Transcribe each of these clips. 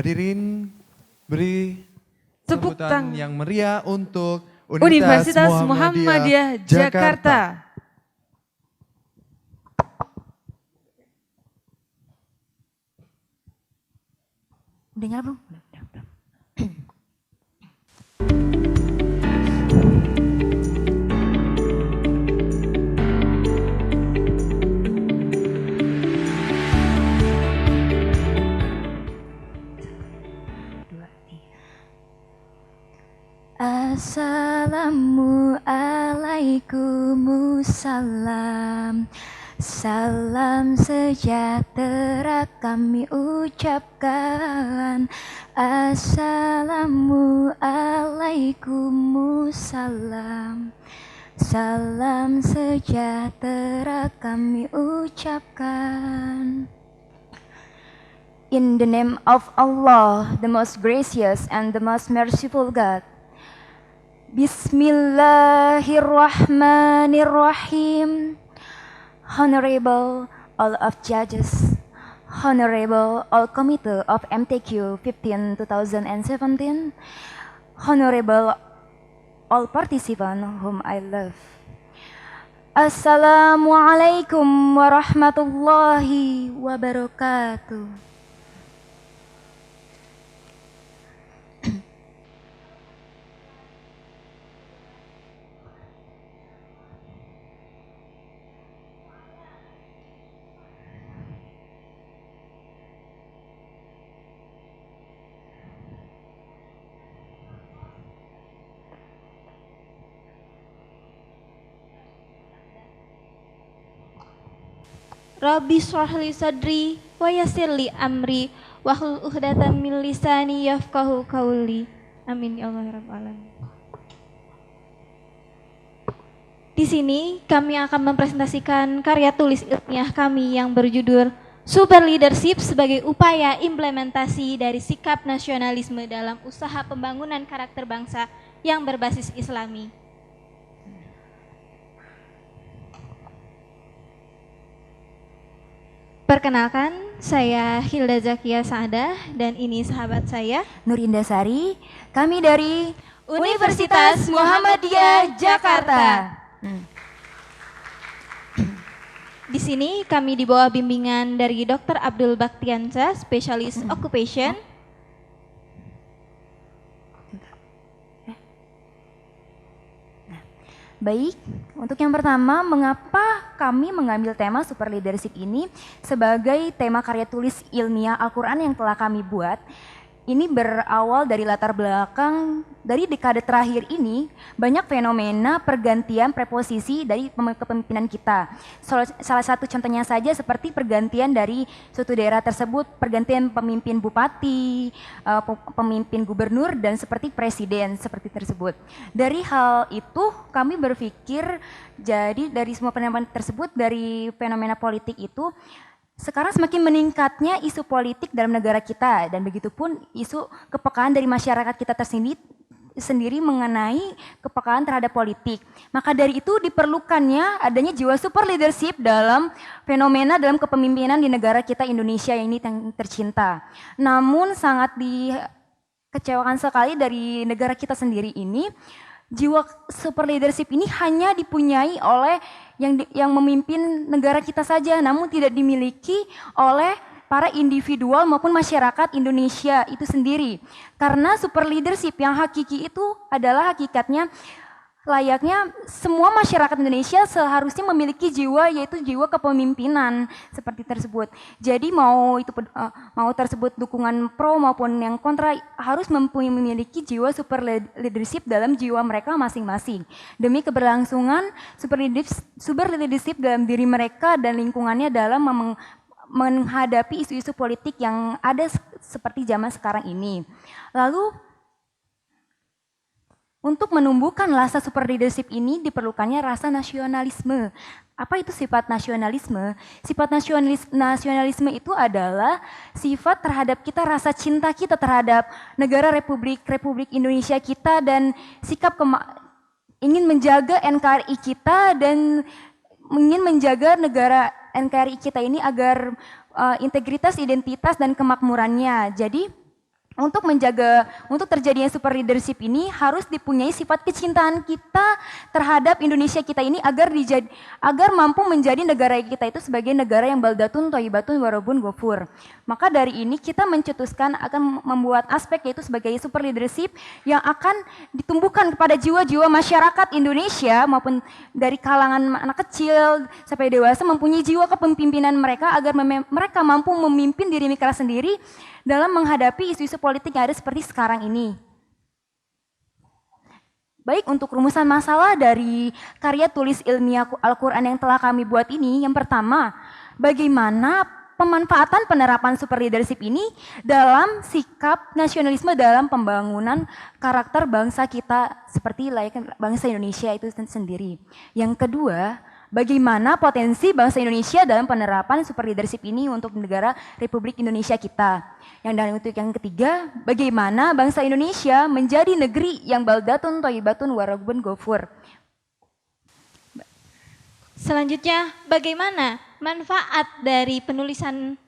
Hadirin, beri Tepuk sambutan tangan. yang meriah untuk Universitas Muhammadiyah Jakarta. Dengar belum? Assalamualaikum. Salam sejahtera kami ucapkan. Assalamualaikum. Salam sejahtera kami ucapkan. In the name of Allah, the most gracious and the most merciful God. Bismillahirrahmanirrahim. Honorable all of judges, Honorable all committee of MTQ 15 2017, Honorable all participants whom I love. Assalamualaikum warahmatullahi wabarakatuh. Rabbi shrahli sadri wa yassirli amri wahlul 'uqdatam min lisani yafqahu qauli. Amin ya Allah ya rabbal alamin. Di sini kami akan mempresentasikan karya tulis ilmiah kami yang berjudul Super Leadership sebagai upaya implementasi dari sikap nasionalisme dalam usaha pembangunan karakter bangsa yang berbasis Islami. Perkenalkan, saya Hilda Zakia Saadah dan ini sahabat saya Nur Indah Sari, kami dari Universitas Muhammadiyah Jakarta. Di sini kami di bawah bimbingan dari Dr. Abdul Baktiansyah, spesialis occupation. Baik, untuk yang pertama, mengapa kami mengambil tema super leadership ini sebagai tema karya tulis ilmiah Al-Quran yang telah kami buat? Ini berawal dari latar belakang dari dekade terakhir ini banyak fenomena pergantian preposisi dari kepemimpinan kita. Salah satu contohnya saja seperti pergantian dari suatu daerah tersebut, pergantian pemimpin bupati, pemimpin gubernur dan seperti presiden seperti tersebut. Dari hal itu kami berpikir jadi dari semua fenomena tersebut, dari fenomena politik itu sekarang semakin meningkatnya isu politik dalam negara kita dan begitupun isu kepekaan dari masyarakat kita sendiri mengenai kepekaan terhadap politik. Maka dari itu diperlukannya adanya jiwa super leadership dalam fenomena dalam kepemimpinan di negara kita Indonesia ini yang tercinta. Namun sangat dikecewakan sekali dari negara kita sendiri ini, jiwa super leadership ini hanya dipunyai oleh yang memimpin negara kita saja, namun tidak dimiliki oleh para individual maupun masyarakat Indonesia itu sendiri. Karena super leadership yang hakiki itu adalah hakikatnya layaknya semua masyarakat Indonesia seharusnya memiliki jiwa, yaitu jiwa kepemimpinan seperti tersebut. Jadi mau tersebut dukungan pro maupun yang kontra harus memiliki jiwa super leadership dalam jiwa mereka masing-masing demi keberlangsungan super leadership dalam diri mereka dan lingkungannya dalam menghadapi isu-isu politik yang ada seperti zaman sekarang ini. Lalu untuk menumbuhkan rasa super leadership ini diperlukannya rasa nasionalisme. Apa itu sifat nasionalisme? Sifat nasionalisme itu adalah sifat terhadap kita, rasa cinta kita terhadap negara Republik Indonesia kita dan sikap ingin menjaga NKRI kita dan ingin menjaga negara NKRI kita ini agar integritas, identitas dan kemakmurannya. Jadi untuk terjadinya super leadership ini harus dipunyai sifat kecintaan kita terhadap Indonesia kita ini agar mampu menjadi negara kita itu sebagai negara yang baldatun thayyibatun warabun ghafur. Maka dari ini kita mencetuskan akan membuat aspek yaitu sebagai super leadership yang akan ditumbuhkan kepada jiwa-jiwa masyarakat Indonesia maupun dari kalangan anak kecil sampai dewasa mempunyai jiwa kepemimpinan mereka agar mereka mampu memimpin diri mereka sendiri dalam menghadapi isu-isu politik yang ada seperti sekarang ini. Baik, untuk rumusan masalah dari karya tulis ilmiah Al-Quran yang telah kami buat ini, yang pertama, bagaimana pemanfaatan penerapan super leadership ini dalam sikap nasionalisme dalam pembangunan karakter bangsa kita seperti layaknya bangsa Indonesia itu sendiri. Yang kedua, bagaimana potensi bangsa Indonesia dalam penerapan super leadership ini untuk negara Republik Indonesia kita. Untuk yang ketiga, bagaimana bangsa Indonesia menjadi negeri yang baldatun thayyibatun warabun ghafur. Selanjutnya, bagaimana manfaat dari penulisan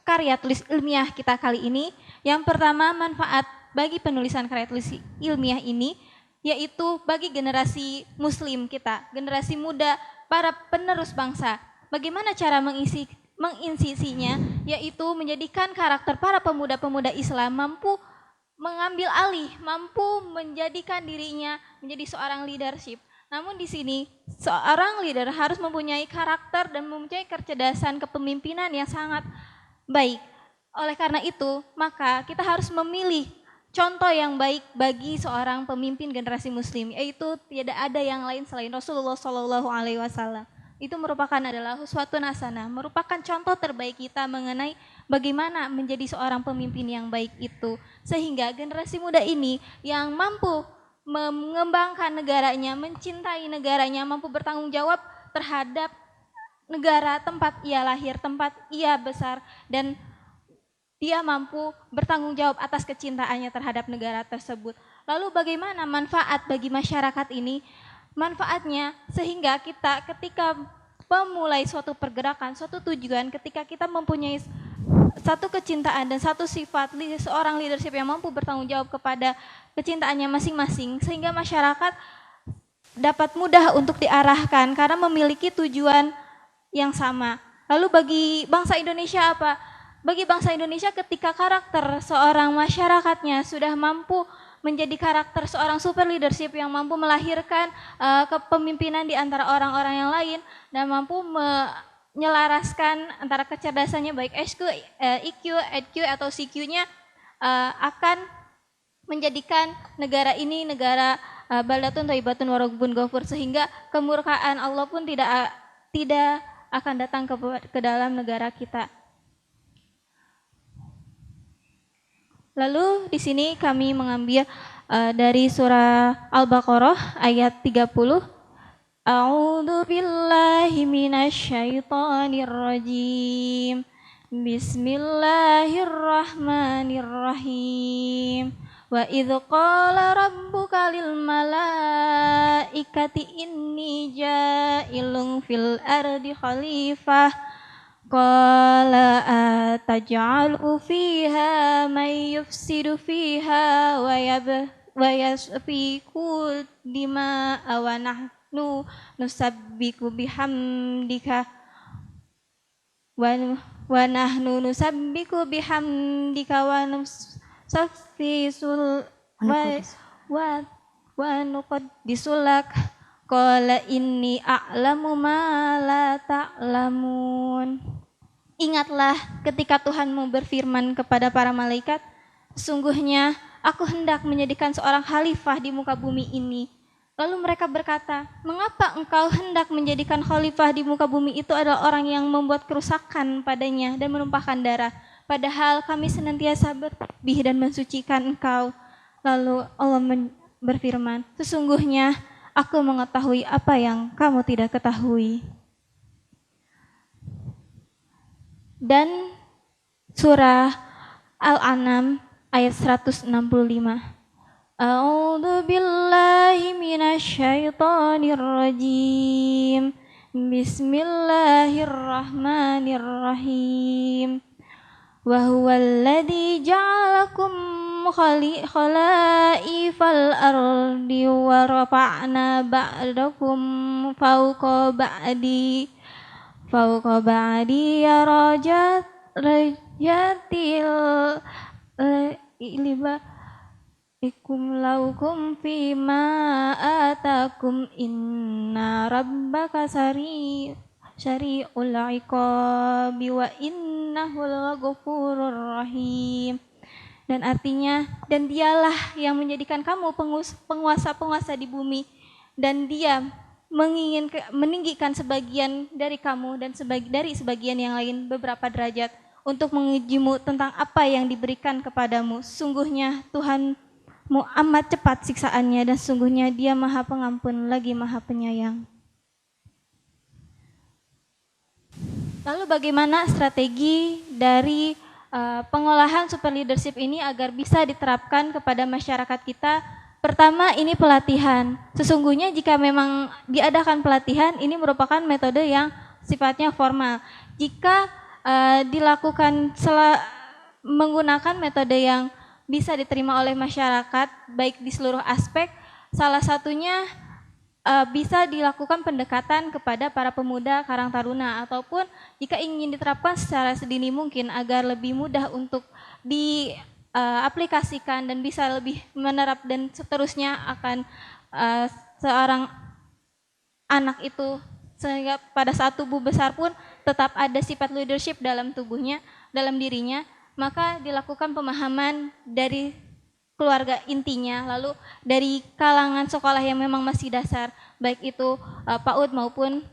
karya tulis ilmiah kita kali ini? Yang pertama, manfaat bagi penulisan karya tulis ilmiah ini yaitu bagi generasi muslim kita, generasi muda, para penerus bangsa. Bagaimana cara menginsisinya, yaitu menjadikan karakter para pemuda-pemuda Islam mampu mengambil alih, mampu menjadikan dirinya menjadi seorang leadership. Namun di sini seorang leader harus mempunyai karakter dan mempunyai kecerdasan kepemimpinan yang sangat baik. Oleh karena itu, maka kita harus memilih contoh yang baik bagi seorang pemimpin generasi muslim, yaitu tidak ada yang lain selain Rasulullah SAW. Itu adalah uswatun hasanah, merupakan contoh terbaik kita mengenai bagaimana menjadi seorang pemimpin yang baik itu. Sehingga generasi muda ini yang mampu mengembangkan negaranya, mencintai negaranya, mampu bertanggung jawab terhadap negara tempat ia lahir, tempat ia besar, dan dia mampu bertanggung jawab atas kecintaannya terhadap negara tersebut. Lalu bagaimana manfaat bagi masyarakat ini? Manfaatnya sehingga kita ketika memulai suatu pergerakan, suatu tujuan, ketika kita mempunyai satu kecintaan dan satu sifat seorang leadership yang mampu bertanggung jawab kepada kecintaannya masing-masing, sehingga masyarakat dapat mudah untuk diarahkan karena memiliki tujuan yang sama. Lalu bagi bangsa Indonesia apa? Bagi bangsa Indonesia ketika karakter seorang masyarakatnya sudah mampu menjadi karakter seorang super leadership yang mampu melahirkan kepemimpinan di antara orang-orang yang lain dan mampu menyelaraskan antara kecerdasannya baik IQ, EQ atau CQ-nya akan menjadikan negara ini negara baldatun thayyibatun warabun ghafur, sehingga kemurkaan Allah pun tidak akan datang ke dalam negara kita. Lalu di sini kami mengambil dari surah Al-Baqarah ayat 30. A'udzu billahi minasyaitonir rajim. Bismillahirrahmanirrahim. Wa idz qala rabbuka lil malaikati inni ja'ilun fil ardi khalifah. Qala ataj'alu fiha may yufsidu fiha wa yasfiku dima'a wa nahnu nusabbiku bihamdika wa nahnu nusabbiku bihamdika wa nusaffisul wa nuqaddisulak. Qala inni a'lamu ma la ta'lamun. Ingatlah ketika Tuhanmu berfirman kepada para malaikat, sungguhnya aku hendak menjadikan seorang khalifah di muka bumi ini. Lalu mereka berkata, mengapa engkau hendak menjadikan khalifah di muka bumi itu adalah orang yang membuat kerusakan padanya dan menumpahkan darah, padahal kami senantiasa bertasbih dan mensucikan engkau. Lalu Allah berfirman, sesungguhnya aku mengetahui apa yang kamu tidak ketahui. Dan surah Al-An'am ayat 165. A'udzu billahi minasyaitonir rajim. Bismillahirrahmanirrahim. Wa huwalladzi ja'alakum khala'ifal ardi wa rafa'na ba'dakum fawqa ba'di rajatil ikum laukum fima atakum inna rabbaka syari'ul iqabi wa innahu laghafurur rahim. Dan artinya, dan dialah yang menjadikan kamu penguasa-penguasa di bumi, dan dia meninggikan sebagian dari kamu dan dari sebagian yang lain beberapa derajat untuk mengujimu tentang apa yang diberikan kepadamu. Sungguhnya Tuhanmu amat cepat siksaannya dan sungguhnya Dia Maha Pengampun lagi Maha Penyayang. Lalu bagaimana strategi dari pengolahan super leadership ini agar bisa diterapkan kepada masyarakat kita? Pertama, ini pelatihan. Sesungguhnya jika memang diadakan pelatihan, ini merupakan metode yang sifatnya formal. Jika dilakukan menggunakan metode yang bisa diterima oleh masyarakat, baik di seluruh aspek, salah satunya bisa dilakukan pendekatan kepada para pemuda Karang Taruna, ataupun jika ingin diterapkan secara sedini mungkin agar lebih mudah untuk diaplikasikan dan bisa lebih menerap dan seterusnya akan seorang anak itu, sehingga pada saat tubuh besar pun tetap ada sifat leadership dalam tubuhnya, dalam dirinya, maka dilakukan pemahaman dari keluarga intinya, lalu dari kalangan sekolah yang memang masih dasar, baik itu PAUD maupun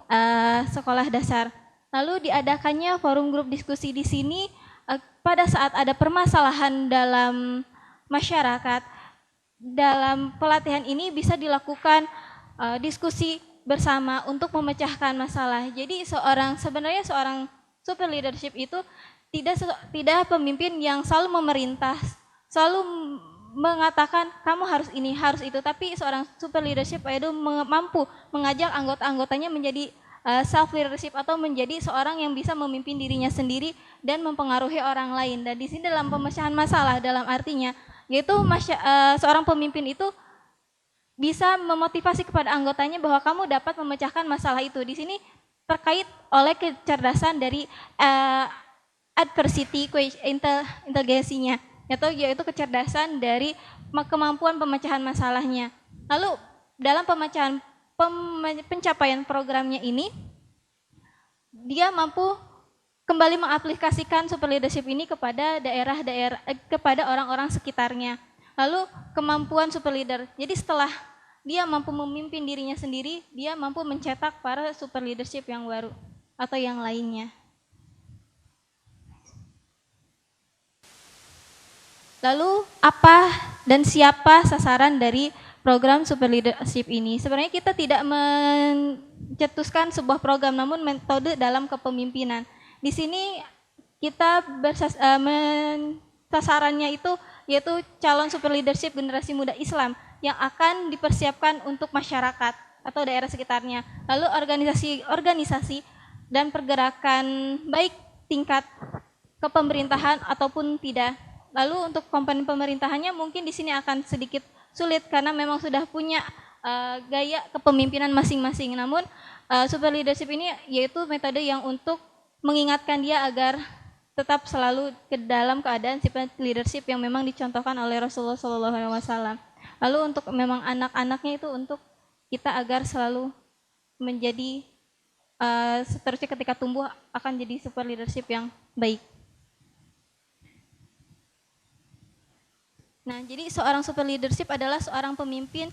sekolah dasar. Lalu diadakannya forum grup diskusi di sini pada saat ada permasalahan dalam masyarakat. Dalam pelatihan ini bisa dilakukan diskusi bersama untuk memecahkan masalah. Jadi sebenarnya seorang super leadership itu tidak pemimpin yang selalu memerintah, selalu mengatakan kamu harus ini, harus itu, tapi seorang super leadership itu mampu mengajak anggota-anggotanya menjadi self leadership atau menjadi seorang yang bisa memimpin dirinya sendiri dan mempengaruhi orang lain. Dan di sini dalam pemecahan masalah, dalam artinya yaitu seorang pemimpin itu bisa memotivasi kepada anggotanya bahwa kamu dapat memecahkan masalah itu. Di sini terkait oleh kecerdasan dari adversity inteligensinya, yaitu kecerdasan dari kemampuan pemecahan masalahnya. Lalu dalam pencapaian programnya ini, dia mampu kembali mengaplikasikan super leadership ini kepada kepada orang-orang sekitarnya. Lalu kemampuan super leader, jadi setelah dia mampu memimpin dirinya sendiri, dia mampu mencetak para super leadership yang baru atau yang lainnya. Lalu apa dan siapa sasaran dari program super leadership ini? Sebenarnya kita tidak mencetuskan sebuah program, namun metode dalam kepemimpinan. Di sini kita sasarannya itu yaitu calon super leadership generasi muda Islam yang akan dipersiapkan untuk masyarakat atau daerah sekitarnya. Lalu organisasi dan pergerakan baik tingkat kepemerintahan ataupun tidak. Lalu untuk komponen pemerintahannya mungkin di sini akan sedikit sulit karena memang sudah punya gaya kepemimpinan masing-masing. Namun super leadership ini yaitu metode yang untuk mengingatkan dia agar tetap selalu ke dalam keadaan sifat leadership yang memang dicontohkan oleh Rasulullah SAW. Lalu untuk memang anak-anaknya itu untuk kita agar selalu menjadi seterusnya ketika tumbuh akan jadi super leadership yang baik. Nah, jadi seorang super leadership adalah seorang pemimpin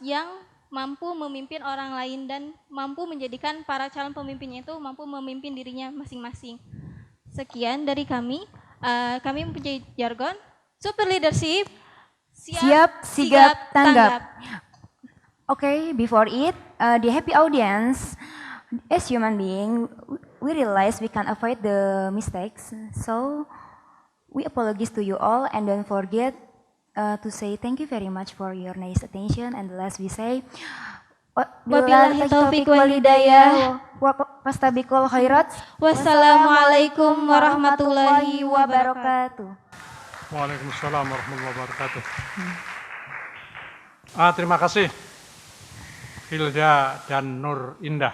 yang mampu memimpin orang lain dan mampu menjadikan para calon pemimpinnya itu mampu memimpin dirinya masing-masing. Sekian dari kami. Kami mempunyai jargon super leadership. Siap, sigap, tanggap. Okay, before it, the happy audience, as human being, we realize we can't avoid the mistakes. So, we apologize to you all and don't forget to say thank you very much for your nice attention. And the last we say, wabillahi taufiq wal hidayah. Wastabiqul khairat. Wassalamualaikum warahmatullahi wabarakatuh. Waalaikumsalam warahmatullahi wabarakatuh. Terima kasih Hilda dan Nur Indah.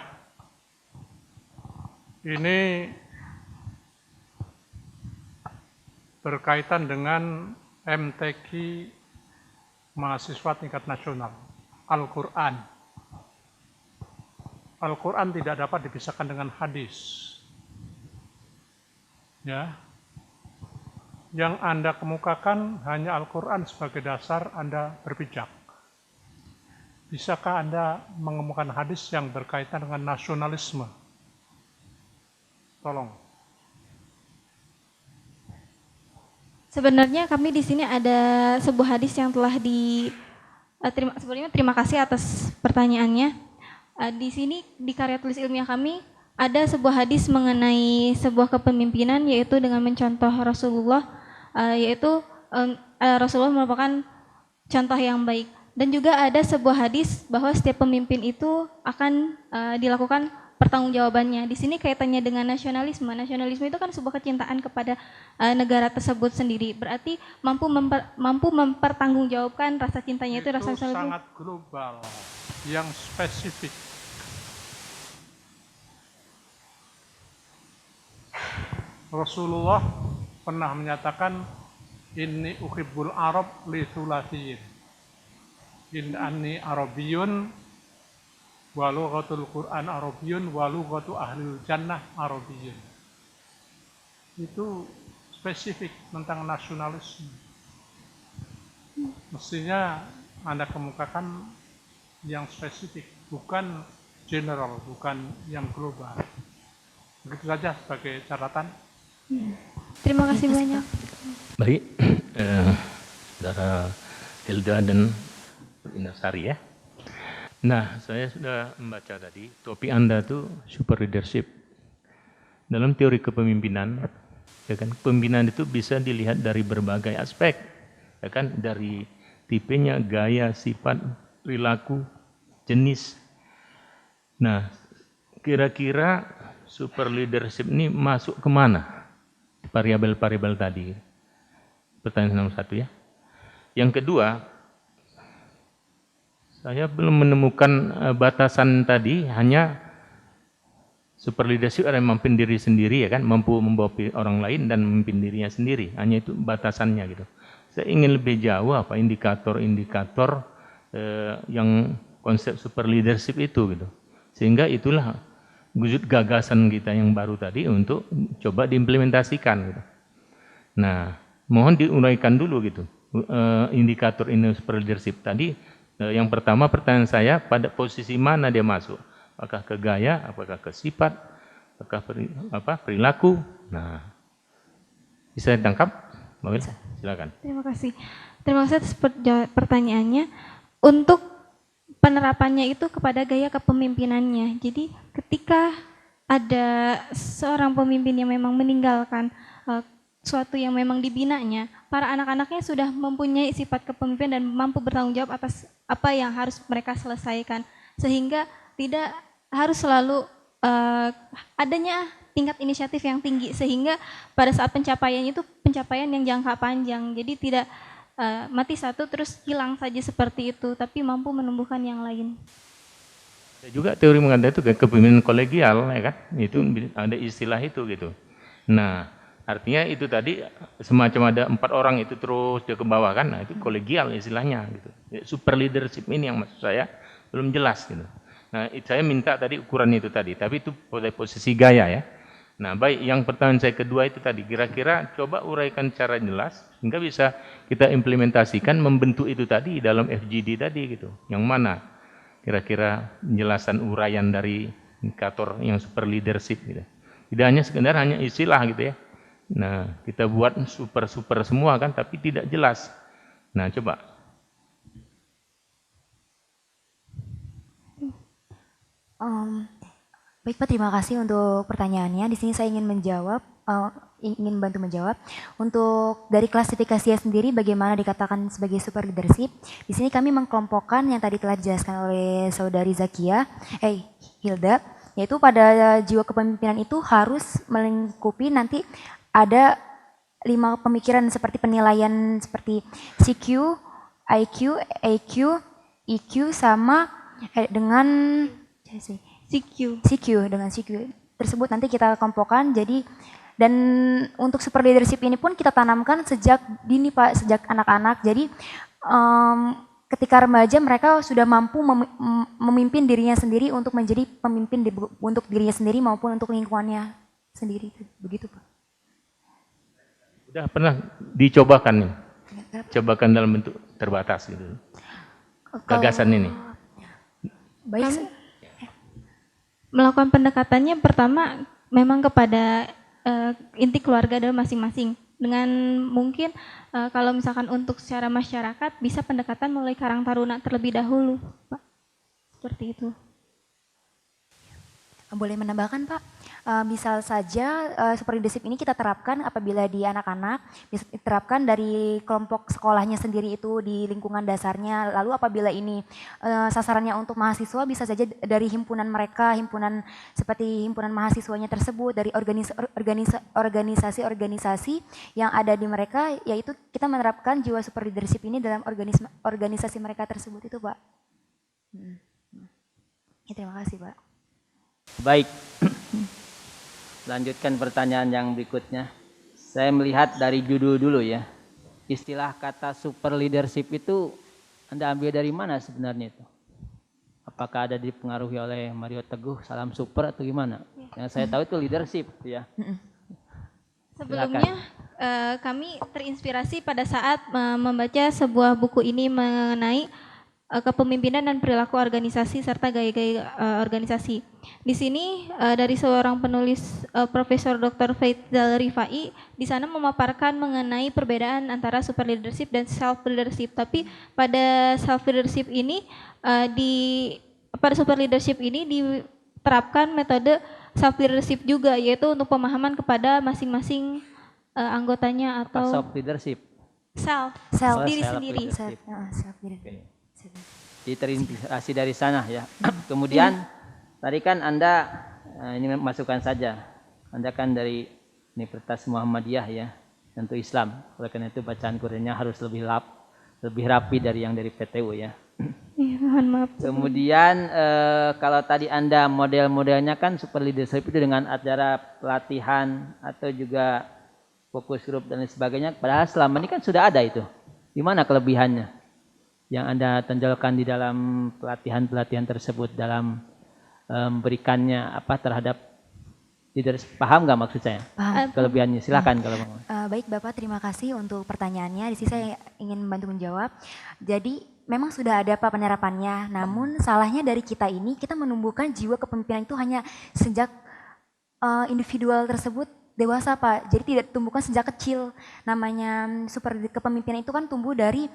Ini berkaitan dengan MTQ mahasiswa tingkat nasional, Al-Quran. Al-Quran tidak dapat dipisahkan dengan hadis. Ya, yang Anda kemukakan hanya Al-Quran sebagai dasar Anda berpijak. Bisakah Anda mengemukakan hadis yang berkaitan dengan nasionalisme? Tolong. Sebenarnya kami di sini ada sebuah hadis yang telah sebelumnya terima kasih atas pertanyaannya. Di sini di karya tulis ilmiah kami ada sebuah hadis mengenai sebuah kepemimpinan, yaitu dengan mencontoh Rasulullah, yaitu Rasulullah merupakan contoh yang baik. Dan juga ada sebuah hadis bahwa setiap pemimpin itu akan dilakukan pertanggungjawabannya. Di sini kaitannya dengan nasionalisme. Nasionalisme itu kan sebuah kecintaan kepada negara tersebut sendiri. Berarti mampu mempertanggungjawabkan rasa cintanya itu rasa nasionalisme. Sangat global, yang spesifik. Rasulullah pernah menyatakan, inni uhibbul Arab li thulathiyin. In anni Arabiyun wa lughatul Qur'an Arabiyun wa lughatu ahlil jannah Arabiyun. Itu spesifik tentang nasionalisme. Mestinya Anda kemukakan yang spesifik, bukan general, bukan yang global. Begitu saja sebagai catatan. Terima kasih banyak. Baik, saudara Hilda dan Indah Sari ya. Nah, saya sudah membaca tadi, topik Anda itu super leadership. Dalam teori kepemimpinan, ya kan, kepemimpinan itu bisa dilihat dari berbagai aspek, ya kan, dari tipenya, gaya, sifat, perilaku, jenis. Nah, kira-kira super leadership ini masuk kemana? Variabel-variabel tadi. Pertanyaan nomor 1 ya. Yang kedua, saya belum menemukan batasan tadi, hanya super leadership ada yang memimpin diri sendiri, ya kan, mampu membawa orang lain dan memimpin dirinya sendiri. Hanya itu batasannya gitu. Saya ingin lebih jauh apa indikator-indikator yang konsep super leadership itu gitu. Sehingga itulah wujud gagasan kita yang baru tadi untuk coba diimplementasikan gitu. Nah, mohon diuraikan dulu gitu indikator ini super leadership tadi. Yang pertama pertanyaan saya, pada posisi mana dia masuk? Apakah ke gaya, apakah ke sifat, apakah perilaku? Nah, bisa ditangkap? Mawil, silakan. Terima kasih. Terima kasih atas pertanyaannya. Untuk penerapannya itu kepada gaya kepemimpinannya. Jadi ketika ada seorang pemimpin yang memang meninggalkan suatu yang memang dibinanya, para anak-anaknya sudah mempunyai sifat kepemimpinan dan mampu bertanggung jawab atas apa yang harus mereka selesaikan. Sehingga tidak harus selalu adanya tingkat inisiatif yang tinggi, sehingga pada saat pencapaian itu pencapaian yang jangka panjang. Jadi tidak mati satu terus hilang saja seperti itu, tapi mampu menumbuhkan yang lain. Juga teori mengatakan itu kepemimpinan kolegial, ya kan? Itu ada istilah itu gitu. Nah, artinya itu tadi semacam ada 4 orang itu terus dia ke bawah kan? Nah, itu kolegial istilahnya gitu. Super leadership ini yang maksud saya belum jelas gitu. Nah, saya minta tadi ukuran itu tadi, tapi itu pada posisi gaya ya. Nah, baik, yang pertanyaan saya kedua itu tadi, kira-kira coba uraikan secara jelas sehingga bisa kita implementasikan membentuk itu tadi dalam FGD tadi gitu. Yang mana kira-kira penjelasan uraian dari indikator yang super leadership gitu. Tidak hanya sekedar hanya istilah gitu ya. Nah, kita buat super semua kan, tapi tidak jelas. Nah, coba. Baik Pak, terima kasih untuk pertanyaannya. Di sini saya ingin ingin bantu menjawab. Untuk dari klasifikasinya sendiri, bagaimana dikatakan sebagai super leadership? Di sini kami mengkelompokkan yang tadi telah dijelaskan oleh saudari Zakia, Hilda, yaitu pada jiwa kepemimpinan itu harus melingkupi nanti ada 5 pemikiran seperti penilaian seperti CQ, IQ, EQ, EQ sama dengan CQ tersebut nanti kita kelompokkan. Jadi dan untuk super leadership ini pun kita tanamkan sejak dini Pak, sejak anak-anak. Jadi ketika remaja mereka sudah mampu memimpin dirinya sendiri untuk menjadi pemimpin untuk dirinya sendiri maupun untuk lingkungannya sendiri. Begitu Pak. Udah pernah dicobakan nih? Cobakan dalam bentuk terbatas gitu. Gagasan ini. Baik. Melakukan pendekatannya pertama memang kepada inti keluarga dalam masing-masing. Dengan mungkin kalau misalkan untuk secara masyarakat bisa pendekatan mulai Karang Taruna terlebih dahulu, Pak. Seperti itu. Boleh menambahkan Pak? Misal saja super leadership ini kita terapkan apabila di anak-anak, bisa diterapkan dari kelompok sekolahnya sendiri itu di lingkungan dasarnya. Lalu apabila ini sasarannya untuk mahasiswa bisa saja dari himpunan mereka, himpunan seperti himpunan mahasiswanya tersebut, dari organisasi-organisasi yang ada di mereka, yaitu kita menerapkan jiwa super leadership ini dalam organisasi mereka tersebut itu Pak. Ya, terima kasih Pak. Baik, lanjutkan pertanyaan yang berikutnya. Saya melihat dari judul dulu ya. Istilah kata super leadership itu Anda ambil dari mana sebenarnya itu? Apakah ada dipengaruhi oleh Mario Teguh, Salam Super atau gimana? Yang saya tahu itu leadership ya. Sebelumnya kami terinspirasi pada saat membaca sebuah buku ini mengenai kepemimpinan dan perilaku organisasi serta gaya-gaya organisasi. Di sini dari seorang penulis Profesor Dr. Faizal Rifai di sana memaparkan mengenai perbedaan antara super leadership dan self leadership. Tapi pada self leadership ini pada super leadership ini diterapkan metode self leadership juga, yaitu untuk pemahaman kepada masing-masing anggotanya atau self leadership. Diri sendiri. Jadi terinspirasi dari sana ya. Kemudian tadi kan Anda ini masukkan saja. Anda kan dari Universitas Muhammadiyah ya, tentu Islam. Oleh karena itu bacaan Qurannya harus lebih rapi dari yang dari PTU ya. Iya, mohon maaf. Kemudian kalau tadi Anda model-modelnya kan super leadership itu dengan acara pelatihan atau juga fokus grup dan lain sebagainya. Padahal selama ini kan sudah ada itu. Di mana kelebihannya yang Anda tonjolkan di dalam pelatihan-pelatihan tersebut dalam memberikannya apa terhadap leaders? Paham nggak maksud saya? Paham. Kelebihannya silakan kalau mau. Baik Bapak, terima kasih untuk pertanyaannya. Di sini saya ingin membantu menjawab. Jadi memang sudah ada Pak penerapannya, namun salahnya dari kita ini, kita menumbuhkan jiwa kepemimpinan itu hanya sejak individual tersebut dewasa Pak. Jadi tidak tumbuhkan sejak kecil. Namanya super kepemimpinan itu kan tumbuh dari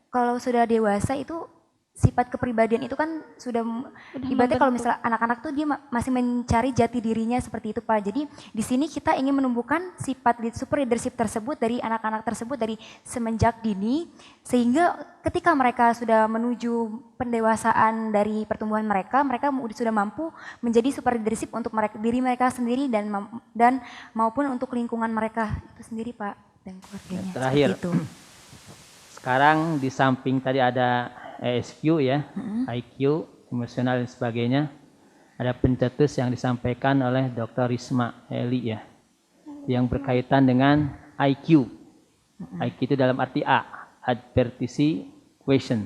kalau sudah dewasa itu sifat kepribadian itu kan sudah ibaratnya kalau misalnya anak-anak tuh dia masih mencari jati dirinya seperti itu Pak. Jadi di sini kita ingin menumbuhkan sifat super leadership tersebut dari anak-anak tersebut dari semenjak dini, sehingga ketika mereka sudah menuju pendewasaan dari pertumbuhan mereka sudah mampu menjadi super leadership untuk diri mereka sendiri dan maupun untuk lingkungan mereka itu sendiri Pak dan keluarganya. Terakhir. Itu. Sekarang di samping tadi ada ESQ ya, IQ, emosional dan sebagainya. Ada pencetus yang disampaikan oleh Dr. Risma Eli ya, yang berkaitan dengan IQ. IQ itu dalam arti advertisi question.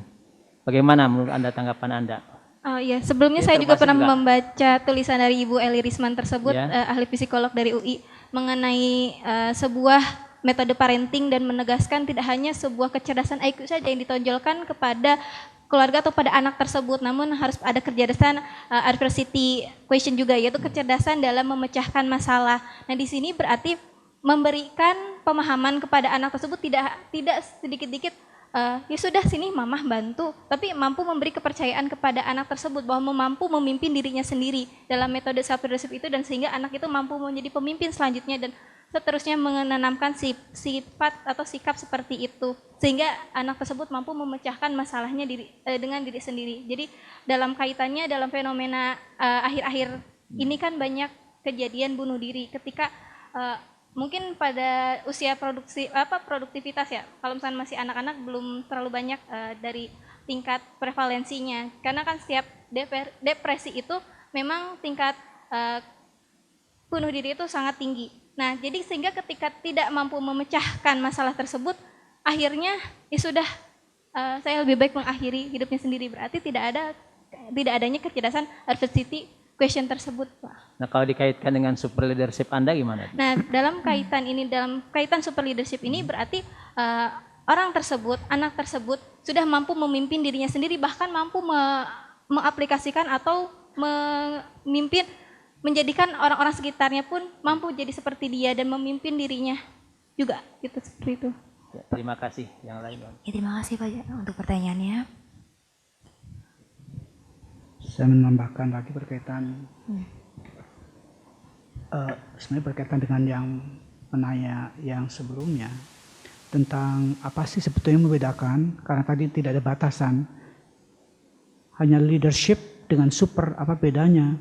Bagaimana menurut Anda tanggapan Anda? Oh iya, sebelumnya saya juga pernah membaca tulisan dari Ibu Eli Risman tersebut, ahli psikolog dari UI, mengenai sebuah metode parenting dan menegaskan tidak hanya sebuah kecerdasan IQ saja yang ditonjolkan kepada keluarga atau pada anak tersebut, namun harus ada kecerdasan adversity question juga, yaitu kecerdasan dalam memecahkan masalah. Nah di sini berarti memberikan pemahaman kepada anak tersebut tidak sedikit-dikit ya sudah sini mamah bantu, tapi mampu memberi kepercayaan kepada anak tersebut bahwa mampu memimpin dirinya sendiri dalam metode self leadership itu, dan sehingga anak itu mampu menjadi pemimpin selanjutnya dan seterusnya menanamkan sifat atau sikap seperti itu, sehingga anak tersebut mampu memecahkan masalahnya dengan diri sendiri. Jadi dalam kaitannya dalam fenomena akhir-akhir ini kan banyak kejadian bunuh diri ketika mungkin pada usia produktivitas ya. Kalau misalnya masih anak-anak belum terlalu banyak dari tingkat prevalensinya. Karena kan setiap depresi itu memang tingkat bunuh diri itu sangat tinggi. Nah, jadi sehingga ketika tidak mampu memecahkan masalah tersebut, akhirnya ya sudah saya lebih baik mengakhiri hidupnya sendiri. Berarti tidak adanya kecerdasan adversity question tersebut, Pak. Nah, kalau dikaitkan dengan super leadership Anda gimana? Nah, dalam kaitan super leadership ini berarti orang tersebut, anak tersebut sudah mampu memimpin dirinya sendiri, bahkan mampu mengaplikasikan atau memimpin, menjadikan orang-orang sekitarnya pun mampu jadi seperti dia dan memimpin dirinya juga, gitu seperti itu. Ya, terima kasih. Yang lain, Bang. Ya, terima kasih Pak untuk pertanyaannya. Saya menambahkan lagi berkaitan sebenarnya berkaitan dengan yang penanya yang sebelumnya tentang apa sih sebetulnya membedakan, karena tadi tidak ada batasan, hanya leadership dengan super, apa bedanya?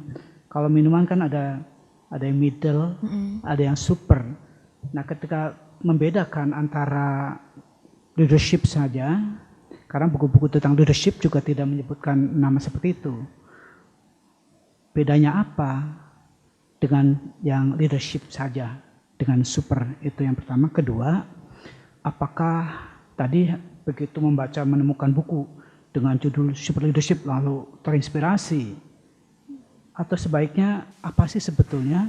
Kalau minuman kan ada yang middle, ada yang super. Nah, ketika membedakan antara leadership saja, karena buku-buku tentang leadership juga tidak menyebutkan nama seperti itu. Bedanya apa dengan yang leadership saja, dengan super, itu yang pertama. Kedua, apakah tadi begitu membaca, menemukan buku dengan judul super leadership lalu terinspirasi, atau sebaiknya apa sih sebetulnya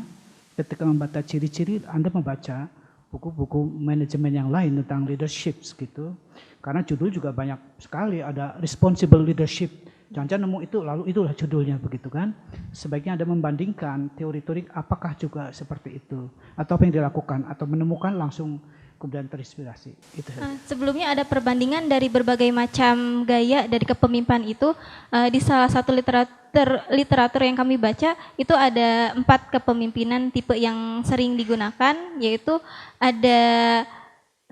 ketika membaca ciri-ciri Anda membaca buku-buku manajemen yang lain tentang leadership gitu, karena judul juga banyak sekali, ada responsible leadership, jangan-jangan nemu itu lalu itulah judulnya begitu kan. Sebaiknya Anda membandingkan teori-teori apakah juga seperti itu, atau apa yang dilakukan, atau menemukan langsung kemudian terinspirasi. Itu saja. Sebelumnya ada perbandingan dari berbagai macam gaya dari kepemimpinan itu. Di salah satu literatur yang kami baca itu ada 4 kepemimpinan tipe yang sering digunakan, yaitu ada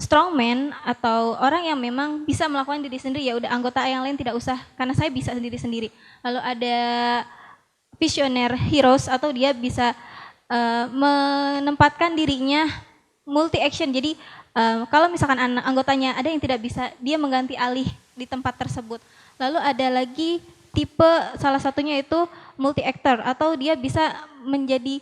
strongman atau orang yang memang bisa melakukan diri sendiri, ya udah anggota yang lain tidak usah karena saya bisa sendiri-sendiri. Lalu ada visioner heroes atau dia bisa menempatkan dirinya multi action. Jadi kalau misalkan anggotanya ada yang tidak bisa, dia mengganti alih di tempat tersebut. Lalu ada lagi tipe salah satunya itu multi actor atau dia bisa menjadi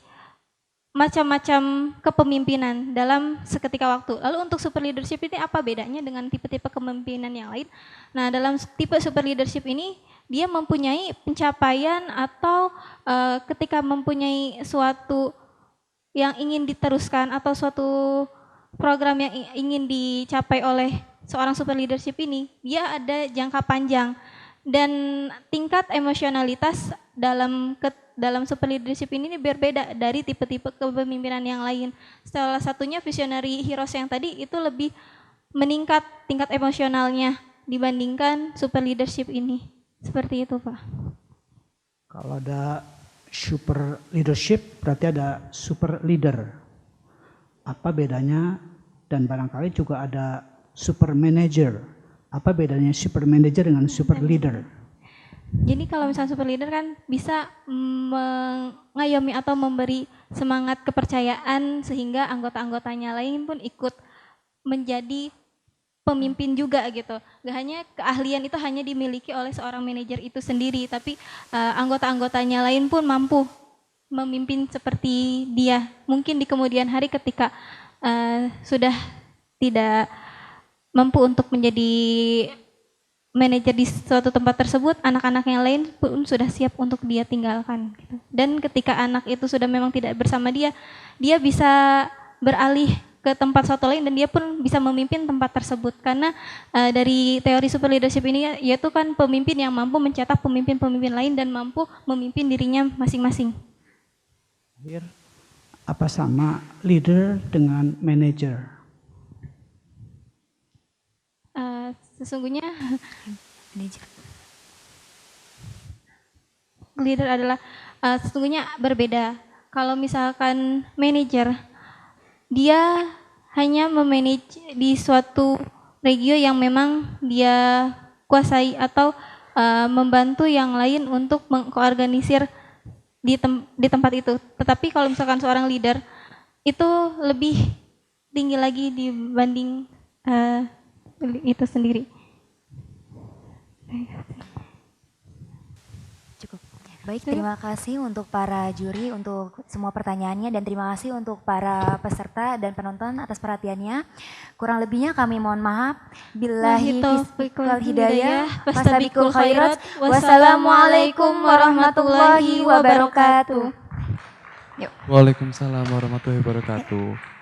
macam-macam kepemimpinan dalam seketika waktu. Lalu untuk super leadership ini apa bedanya dengan tipe-tipe kepemimpinan yang lain? Nah, dalam tipe super leadership ini dia mempunyai pencapaian atau ketika mempunyai suatu yang ingin diteruskan atau suatu program yang ingin dicapai oleh seorang super leadership ini, dia ada jangka panjang dan tingkat emosionalitas dalam super leadership ini berbeda dari tipe-tipe kepemimpinan yang lain. Salah satunya visionary heroes yang tadi itu lebih meningkat tingkat emosionalnya dibandingkan super leadership ini. Seperti itu, Pak. Kalau ada super leadership berarti ada super leader. Apa bedanya? Dan barangkali juga ada super manager. Apa bedanya super manager dengan super leader? Jadi kalau misalnya super leader kan bisa mengayomi atau memberi semangat kepercayaan sehingga anggota-anggotanya lain pun ikut menjadi pemimpin juga gitu. Gak hanya keahlian itu hanya dimiliki oleh seorang manajer itu sendiri, tapi anggota-anggotanya lain pun mampu memimpin seperti dia. Mungkin di kemudian hari ketika sudah tidak mampu untuk menjadi manajer di suatu tempat tersebut, anak-anak yang lain pun sudah siap untuk dia tinggalkan. Gitu. Dan ketika anak itu sudah memang tidak bersama dia, dia bisa beralih ke tempat suatu lain dan dia pun bisa memimpin tempat tersebut. Karena dari teori super leadership ini yaitu kan pemimpin yang mampu mencetak pemimpin-pemimpin lain dan mampu memimpin dirinya masing-masing. Apa sama leader dengan manager? Sesungguhnya leader adalah sesungguhnya berbeda. Kalau misalkan manajer, dia hanya memanage di suatu regio yang memang dia kuasai atau membantu yang lain untuk mengorganisir di tempat itu. Tetapi kalau misalkan seorang leader itu lebih tinggi lagi dibanding itu sendiri. Cukup. Baik, terima kasih untuk para juri untuk semua pertanyaannya dan terima kasih untuk para peserta dan penonton atas perhatiannya. Kurang lebihnya kami mohon maaf. Billahi taufiq wal hidayah. Fastabiqul khairat. Wassalamualaikum warahmatullahi wabarakatuh. Waalaikumsalam warahmatullahi wabarakatuh.